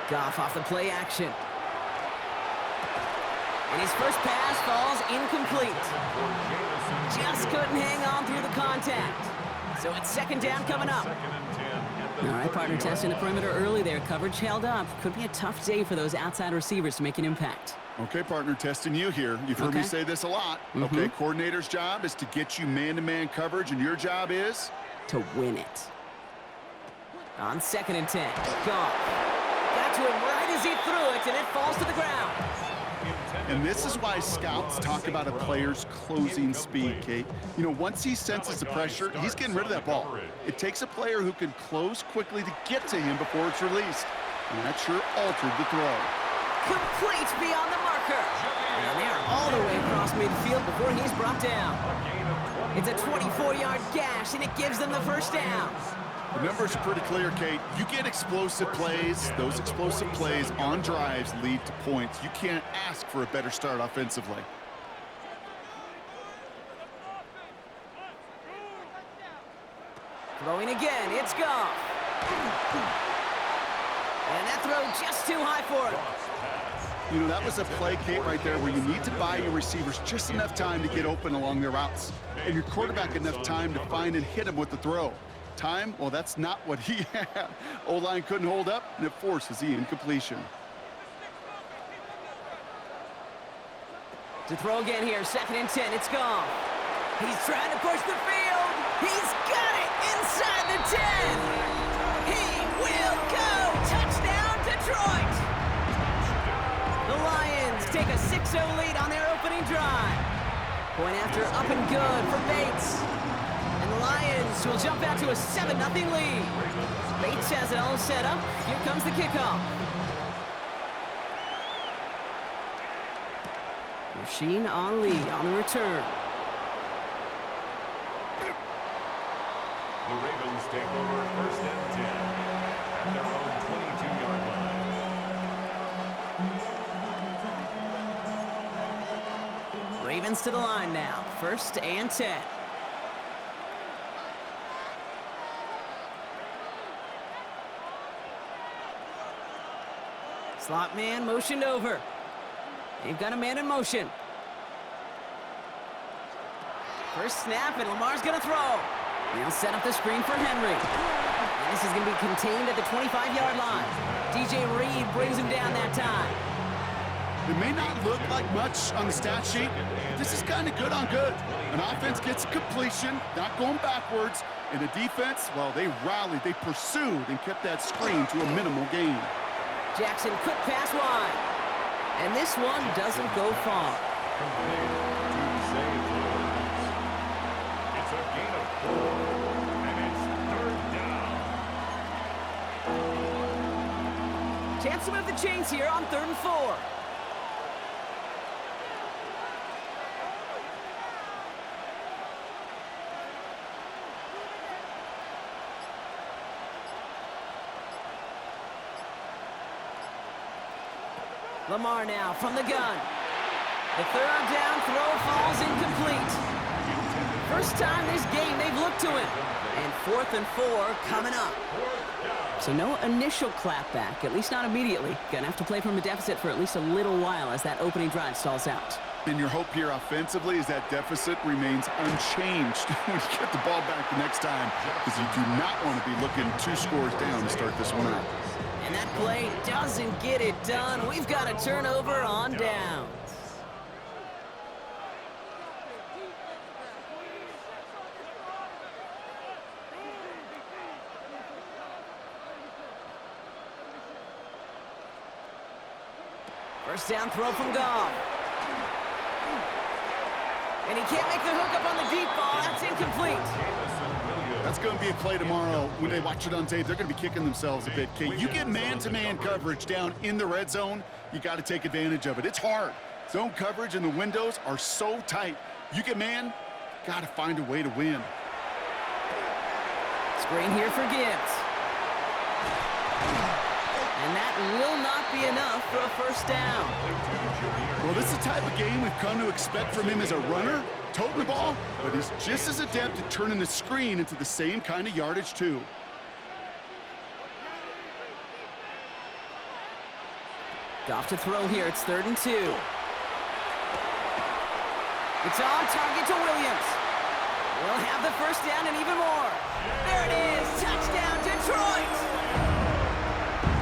Goff off the play action. And his first pass falls incomplete. Just couldn't hang on through the contact. So it's second down coming up. All right, partner, testing the perimeter early there. Coverage held up. Could be a tough day for those outside receivers to make an impact. Okay, partner, testing you here. You've heard me say this a lot. Okay, coordinator's job is to get you man-to-man coverage, and your job is? To win it. On 2nd and 10. Goff. Got to him right as he threw it, and it falls to the ground. And this is why scouts talk about a player's closing speed, Kate. You know, once he senses the pressure, he's getting rid of that ball. It takes a player who can close quickly to get to him before it's released. And that sure altered the throw. Complete beyond the marker. And they're all the way across midfield before he's brought down. It's a 24-yard gash, and it gives them the first down. The numbers are pretty clear, Kate. You get explosive plays. Those explosive plays on drives lead to points. You can't ask for a better start offensively. Throwing again, it's Goff. And that throw just too high for him. You know, that was a play, Kate, right there where you need to buy your receivers just enough time to get open along their routes. And your quarterback enough time to find and hit him with the throw. Time, well, that's not what he had. O-line couldn't hold up, and it forces the incompletion. To throw again here, 2nd and 10, it's Goff. He's trying to push the field. He's got it inside the 10. He will go. Touchdown, Detroit. The Lions take a 6-0 lead on their opening drive. Point after up and good for Bates. And the Lions will jump out to a 7-0 lead. Bates has it all set up. Here comes the kickoff. Rasheen Ali on the return. The Ravens take over 1st and 10 at their own 22-yard line. Ravens to the line now. 1st and 10. Slot man motioned over. They've got a man in motion. First snap, and Lamar's going to throw. He'll set up the screen for Henry. And this is going to be contained at the 25-yard line. DJ Reed brings him down that time. It may not look like much on the stat sheet, but this is kind of good on good. An offense gets completion, not going backwards, and the defense, well, they rallied, they pursued, and kept that screen to a minimal gain. Jackson, quick pass wide. And this one doesn't go far. It's a gain of 4, and it's 3rd down. Chance to move the chains here on 3rd and 4. Lamar now from the gun. The 3rd down throw falls incomplete. First time this game they've looked to him. And 4th and 4 coming up. So no initial clapback, at least not immediately. Gonna have to play from a deficit for at least a little while as that opening drive stalls out. And your hope here offensively is that deficit remains unchanged when you get the ball back the next time, because you do not want to be looking 2 scores down to start this one out. And that play doesn't get it done. We've got a turnover on downs. First down throw from Goff. And he can't make the hook up on the deep ball. That's incomplete. That's going to be a play tomorrow. When they watch it on tape, they're going to be kicking themselves a bit. Kate, you get man-to-man coverage down in the red zone, you got to take advantage of it. It's hard. Zone coverage and the windows are so tight. You get man, got to find a way to win. Screen here for Gibbs. And that will not be enough for a first down. Well, this is the type of game we've come to expect from him as a runner, toting the ball, but he's just as adept at turning the screen into the same kind of yardage, too. Goff to throw here. It's 3rd and 2. It's on target to Williams. We'll have the first down and even more. There it is. Touchdown, Detroit.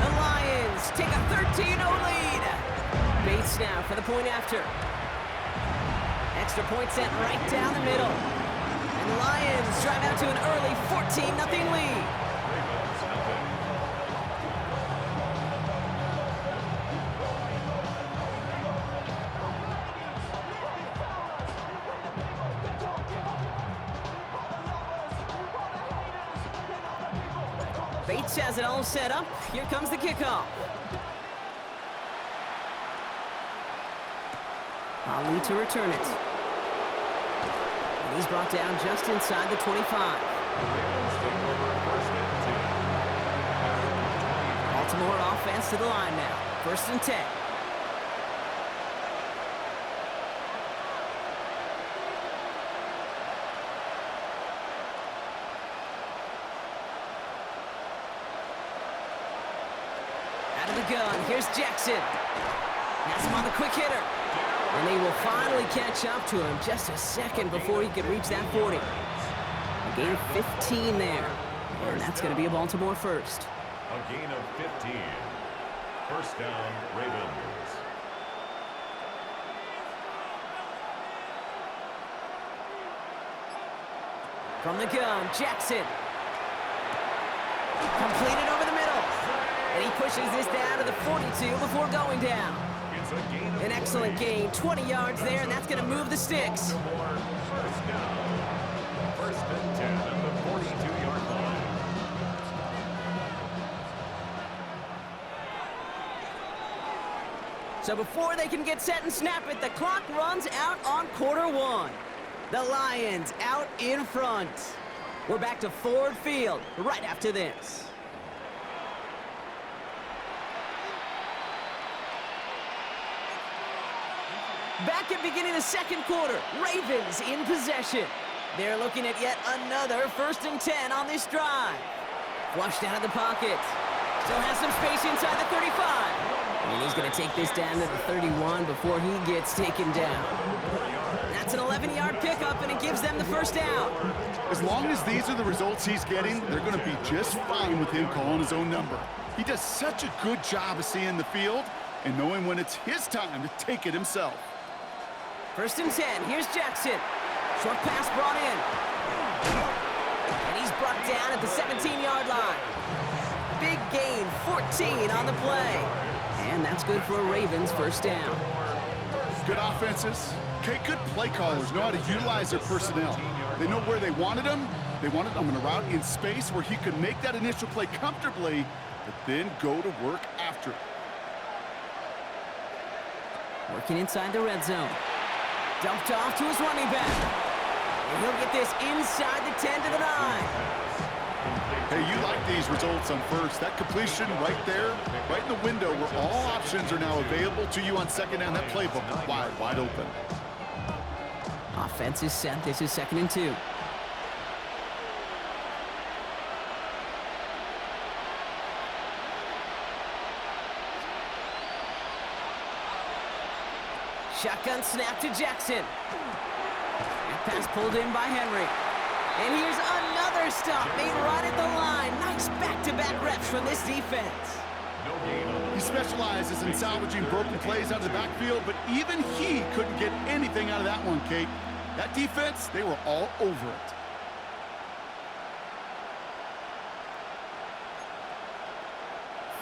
The Lions take a 13-0 lead. Bates now for the point after. Extra point sent right down the middle. And the Lions drive out to an early 14-0 lead. Bates has it all set up. Here comes the kickoff. Ali to return it. And he's brought down just inside the 25. Baltimore offense to the line now. 1st and 10. Out of the gun, here's Jackson. Has him on the quick hitter. And they will finally catch up to him just a second before he could reach that 40. A gain of 15 there. And that's going to be a Baltimore first. A gain of 15. First down, Ravens. From the gun, Jackson. Completed over the middle. And he pushes this down to the 42 before going down. An excellent gain, 20 yards there, and that's going to move the sticks. First down. 1st and 10 at the 42-yard line. So before they can get set and snap it, the clock runs out on Q1. The Lions out in front. We're back to Ford Field right after this. Back at beginning of the 2nd quarter, Ravens in possession. They're looking at yet another 1st and 10 on this drive. Flushed out of the pocket. Still has some space inside the 35. And he's going to take this down to the 31 before he gets taken down. That's an 11-yard pickup, and it gives them the first down. As long as these are the results he's getting, they're going to be just fine with him calling his own number. He does such a good job of seeing the field and knowing when it's his time to take it himself. 1st and 10. Here's Jackson. Short pass brought in. And he's brought down at the 17-yard line. Big gain, 14 on the play. And that's good for a Ravens first down. Good offenses. Okay, good play callers know how to utilize their personnel. They know where they wanted him. They wanted him in a route in space where he could make that initial play comfortably, but then go to work after it. Working inside the red zone. Dumped off to his running back. And he'll get this inside the 10 to the 9. Hey, you like these results on first. That completion right there, right in the window where all options are now available to you on 2nd down. That playbook wide open. Offense is set. This is 2nd and 2. Shotgun snap to Jackson. That pass pulled in by Henry. And here's another stop made right at the line. Nice back-to-back reps from this defense. He specializes in salvaging broken plays out of the backfield, but even he couldn't get anything out of that one, Kate. That defense, they were all over it.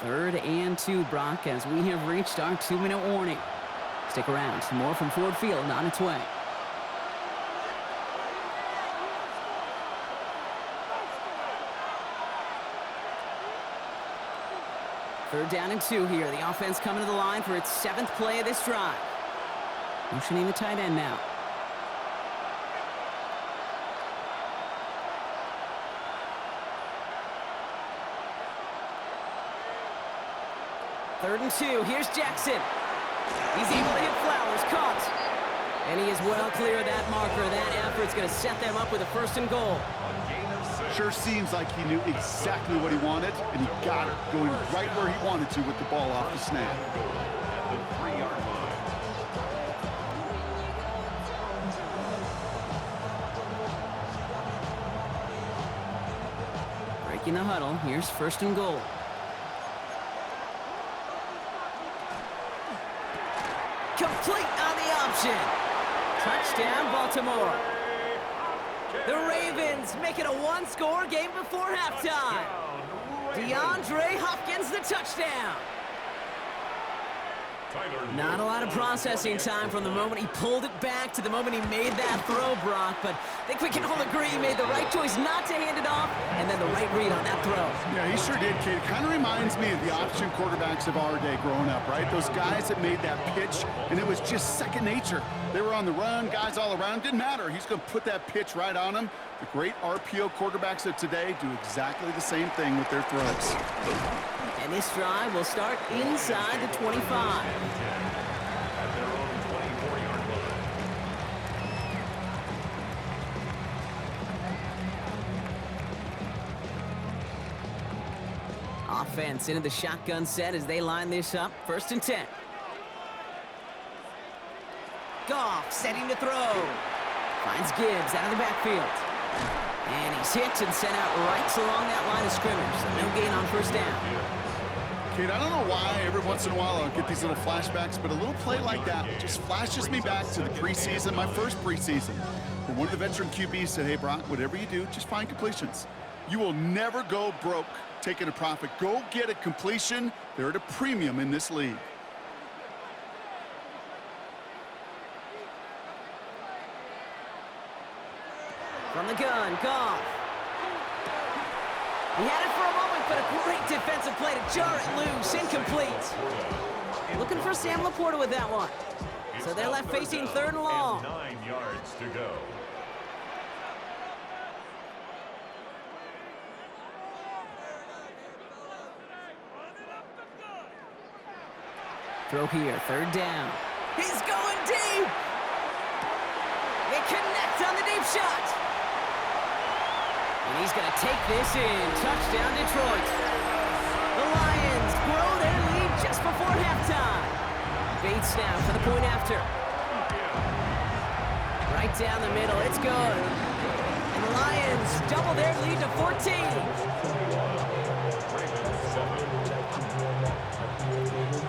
Third and 2, Brock, as we have reached our 2-minute warning. Stick around. More from Ford Field on its way. Third down and 2 here. The offense coming to the line for its 7th play of this drive. Motioning the tight end now. Third and 2. Here's Jackson. He's able to hit Flowers. Caught. And he is well clear of that marker. That effort's going to set them up with a 1st and goal. Sure seems like he knew exactly what he wanted, and he got it, going right where he wanted to with the ball off the snap. the 3-yard line. Breaking the huddle. Here's first and goal. Complete on the option. Touchdown, Baltimore. The Ravens make it a one-score game before halftime. DeAndre Hopkins, the touchdown. Not a lot of processing time from the moment he pulled it back to the moment he made that throw, Brock, but I think we can all agree he made the right choice not to hand it off, and then the right read on that throw. Yeah, he sure did, kid. It kind of reminds me of the option quarterbacks of our day growing up, right? Those guys that made that pitch, and it was just second nature. They were on the run, guys all around. Didn't matter. He's going to put that pitch right on them. The great RPO quarterbacks of today do exactly the same thing with their throws. And this drive will start inside the 25. At their own 24-yard line. Offense into the shotgun set as they line this up. First and 10. Goff setting to throw. Finds Gibbs out of the backfield. And he's hit and sent out right along that line of scrimmage. So no gain on first down. Kid, I don't know why every once in a while I'll get these little flashbacks, but a little play like that just flashes me back to the preseason, my first preseason. And one of the veteran QBs said, hey, Brock, whatever you do, just find completions. You will never go broke taking a profit. Go get a completion. They're at a premium in this league. From the gun, Goff. He had it for a moment, but a great defensive play to jar it loose. Incomplete. Looking for Sam Laporta with that one. So they're left facing third and long. 9 yards to go. Throw here, third down. He's going deep. They connect on the deep shot. And he's going to take this in. Touchdown, Detroit. The Lions grow their lead just before halftime. Bates now for the point after. Right down the middle. It's good. And the Lions double their lead to 14.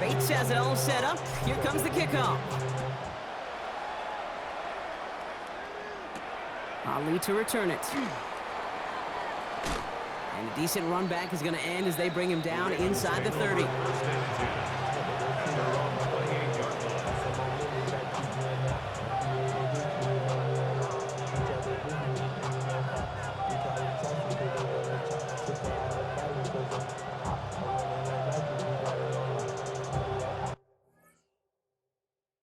Bates has it all set up. Here comes the kickoff. Ali to return it. And a decent run back is going to end as they bring him down inside the 30.